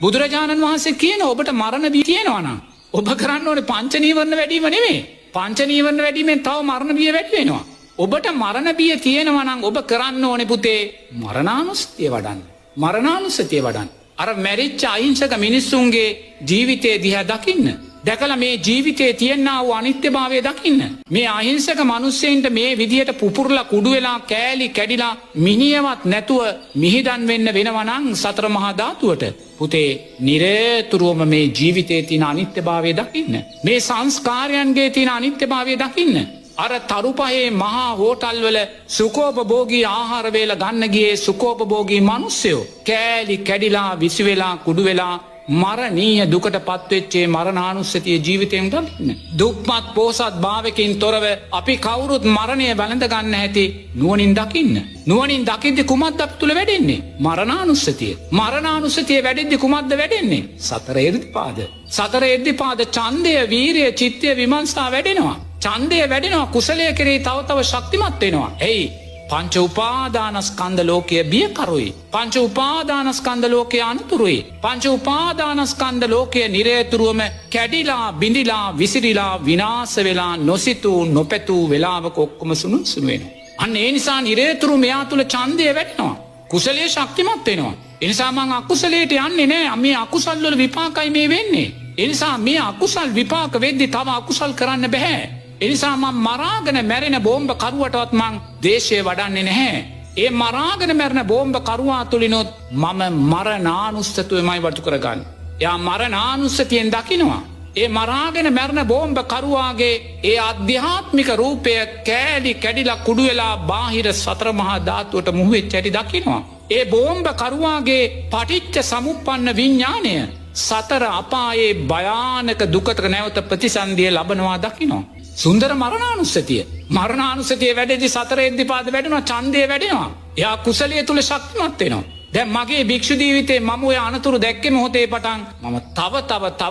බුදුරජාණන් වහන්සේ කියන ඔබට මරණ බිය තියෙනවා නම් ඔබ කරන්න ඕනේ පංච නීවරණ වැඩිම නෙමෙයි. පංච නීවරණ වැඩිමෙන් තව මරණ බිය වැඩි වෙනවා. ඔබට මරණ බිය තියෙනවා නම් ඔබ කරන්න ඕනේ පුතේ මරණානුස්සතිය වඩන්න. මරණානුස්සතිය වඩන්න. අර මැරිච්ච අහිංසක මිනිස්සුන්ගේ ජීවිතේ දිහා දකින්න. දැකලා මේ ජීවිතේ තියෙනා වූ අනිත්‍යභාවය දකින්න. මේ අහිංසක මිනිස්සෙන්ට මේ විදියට පුපුරලා කුඩු වෙලා කෑලි කැඩිලා මිනියවත් නැතුව මිහිදන් වෙන්න වෙනවා නම් සතර මහා ධාතුවට පුතේ නිරතුරුවම මේ ජීවිතේ තියෙන අනිත්‍යභාවය දකින්න. මේ සංස්කාරයන්ගේ තියෙන අනිත්‍යභාවය දකින්න. අර තරුපහේ මහා හෝටල් වල සුඛෝපභෝගී ආහාර වේල ගන්න ගියේ සුඛෝපභෝගී මිනිස්සයෝ කෑලි කැඩිලා විසි වෙලා කුඩු වෙලා මරණීය දුකට පත්වෙච්චේ මරණානුස්සතිය ජීවිතයෙන් දකින්න. දුක්මත් පෝසත් භාවකින් තොරව අපි කවුරුත් මරණය වැළඳ ගන්න ඇති නුවණින් දකින්න. නුවණින් දකිද්දි කුමක්ද අප තුල වැඩෙන්නේ? මරණානුස්සතිය. මරණානුස්සතිය වැඩිද්දි කුමක්ද වැඩෙන්නේ? සතර ඉර්ධිපාද. සතර ඉර්ධිපාද ඡන්දය, වීරිය, චිත්තය, විමර්ශනා වැඩෙනවා. ඡන්දය වැඩෙනවා, කුසලයේ කෙරෙහි තව තව ශක්තිමත් වෙනවා. එයි පංච උපාදානස්කන්ධ ලෝකයේ බියකරුයි. පංච උපාදානස්කන්ධ ලෝකයේ අනතුරුයි. පංච උපාදානස්කන්ධ ලෝකයේ නිරේතුරුවම කැඩිලා බිඳිලා විසිරිලා විනාශ වෙලා නොසිතූ නොපැතූ වෙලාවක ඔක්කොම සුණුසුණු වෙනවා. අන්න ඒ නිසා නිරේතුරු මෙයා තුල ඡන්දය වැඩෙනවා. කුසලයේ ශක්තිමත් වෙනවා. ඒ නිසා මං අකුසලයට යන්නේ නැහැ. මේ අකුසල් වල විපාකයි මේ වෙන්නේ. ඒ නිසා මේ අකුසල් විපාක වෙද්දි තව අකුසල් කරන්න බෑ. එනිසා මම මරාගෙන මැරෙන බෝම්බ කරුවටවත් මං දේශය වඩන්නේ නැහැ. ඒ මරාගෙන මැරෙන බෝම්බ කරුවා තුලිනොත් මම මරණානුස්සතියමයි වටු කරගන්නේ. එයා මරණානුස්සතියෙන් දකිනවා. ඒ මරාගෙන මැරෙන බෝම්බ කරුවාගේ ඒ ආධ්‍යාත්මික රූපය කෑලි කැඩිලා කුඩු වෙලා බාහිර සතර මහා ධාතුවට මුහු වෙච්ච හැටි දකිනවා. ඒ බෝම්බ කරුවාගේ පටිච්ච සමුප්පන්න විඥාණය සතර අපායේ භයානක දුකට නැවත ප්‍රතිසන්දිය ලබනවා දකිනවා. සුන්දර මරණානුස්සතිය. මරණානුස්සතිය වැඩෙදි සතර ඉද්ධිපාද වැඩෙනවා, ඡන්දය වැඩෙනවා. එයා කුසලයේ තුල ශක්තිමත් වෙනවා. දැන් මගේ භික්ෂු ජීවිතේ මම ඔය අනතුරු දැක්කේ මොහොතේ පටන් මම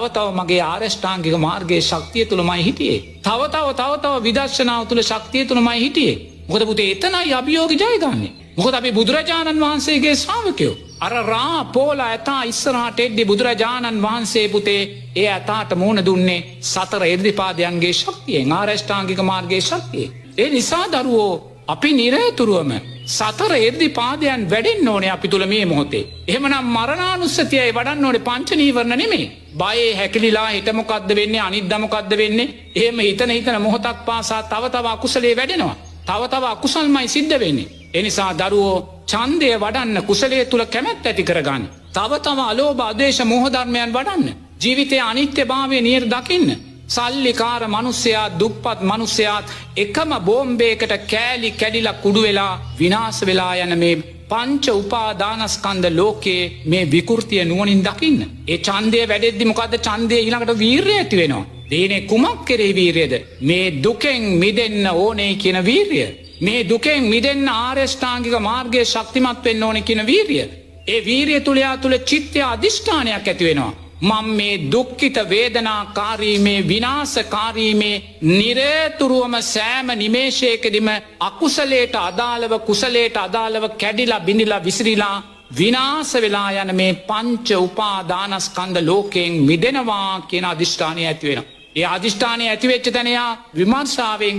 තව මගේ ආරෂ්ඨාංගික මාර්ගයේ ශක්තිය තුලමයි හිටියේ. තව විදර්ශනාව තුල ශක්තිය තුලමයි හිටියේ. මොකද පුතේ එතනයි අභියෝග ජය ගන්නෙ. මොකද අපි බුදුරජාණන් වහන්සේගේ ශ්‍රාවකයෝ. අර රා පෝල ඇතා ඉස්සරහට එද්දි බුදුරජාණන් වහන්සේ පුතේ ඒ ඇතාට මුණ දුන්නේ සතර ඉර්ධිපාදයන්ගේ ශක්තියෙන්, ආරෂ්ඨාංගික මාර්ගයේ ශක්තියෙන්. ඒ නිසා දරුවෝ අපි නිරතුරුවම සතර ඉර්ධිපාදයන් වැඩෙන්න ඕනේ අපි තුල මේ මොහොතේ. එහෙමනම් මරණානුස්සතියයි වඩන්න ඕනේ, පංච නීවරණ නෙමෙයි. බයේ හැකිලිලා හිත මොකද්ද වෙන්නේ, අනිද්දා මොකද්ද වෙන්නේ? එහෙම හිතන මොහොතක් පාසා තව අකුසලයේ වැඩෙනවා. තව අකුසල්මයි සිද්ධ වෙන්නේ. එනිසා දරුවෝ ඡන්දය වඩන්න, කුසලයේ තුල කැමැත්ත ඇති කරගන්න. තව අලෝභ ආදේශ මෝහ ධර්මයන් වඩන්න. ජීවිතයේ අනිත්‍යභාවය නියර දකින්න. සල්ලිකාර මිනිසයා, දුප්පත් මිනිසයාත් එකම බෝම්බයකට කෑලි කැඩිලා කුඩු වෙලා විනාශ වෙලා යන මේ පංච උපාදානස්කන්ධ ලෝකයේ මේ විකෘතිය නුවණින් දකින්න. ඒ ඡන්දය වැඩෙද්දි මොකද්ද? ඡන්දය ඊළඟට වීරිය ඇති වෙනවා. දේනේ කුමක් කෙරෙහි වීරියද? මේ දුකෙන් මිදෙන්න ඕනේ කියන වීරිය. මේ දුකෙන් මිදෙන්න ආරෂ්ඨාංගික මාර්ගයේ ශක්තිමත් වෙන්න ඕනේ කියන වීරිය. ඒ වීරිය තුල යා තුල චිත්ත අධිෂ්ඨානයක් ඇති වෙනවා. මම මේ දුක්ඛිත වේදනාකාරී මේ විනාශකාරී මේ නිරතුරුවම සෑම නිමේෂයකදීම අකුසලයට අදාළව කුසලයට අදාළව කැඩිලා බිඳිලා විසිරිලා විනාශ වෙලා යන මේ පංච උපාදානස්කන්ධ ලෝකයෙන් මිදෙනවා කියන අධිෂ්ඨානය ඇති වෙනවා. ඒ අධිෂ්ඨානය ඇති වෙච්ච තැන යා විමර්ශාවෙන්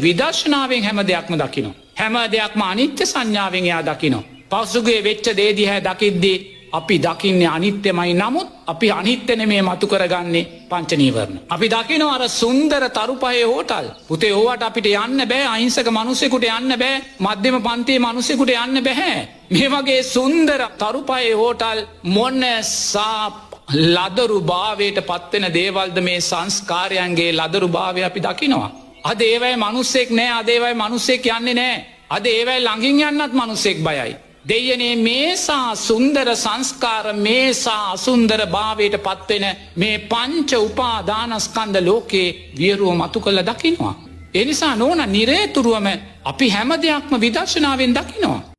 විදර්ශනාවෙන් හැම දෙයක්ම දකිනවා. හැම දෙයක්ම අනිත්‍ය සංඥාවෙන් යා දකිනවා. පසුගිය වෙච්ච දේ දිහා දකිද්දී අපි දකින්නේ අනිත්‍යමයි, නමුත් අපි අනිත්‍ය නෙමේ මතු කරගන්නේ පංච නීවරණ. අපි දකිනවා අර සුන්දර තරුපහේ හෝටල්. පුතේ ඕවට අපිට යන්න බෑ, අහිංසක මිනිසෙකුට යන්න බෑ, මධ්‍යම පන්තියේ මිනිසෙකුට යන්න බෑ. මේ වගේ සුන්දර තරුපහේ හෝටල් මොනසා ලදරු භාවයට පත්වෙන දේවල්ද මේ සංස්කාරයන්ගේ ලදරු භාවය අපි දකිනවා. අද ඒවයි මිනිස්සෙක් නෑ, අද ඒවයි මිනිස්සෙක් යන්නේ නෑ. අද ඒවයි ළඟින් යන්නත් මිනිස්සෙක් බයයි. දෙයනේ මේසා සුන්දර සංස්කාර, මේසා අසුන්දර භාවයට පත්වෙන මේ පංච උපාදානස්කන්ධ ලෝකේ වියරුව මතු කළ දකිනවා. එනිසා නෝන නිරේතුරුවම අපි හැම දෙයක්ම විදර්ශනාවෙන් දකිනවා.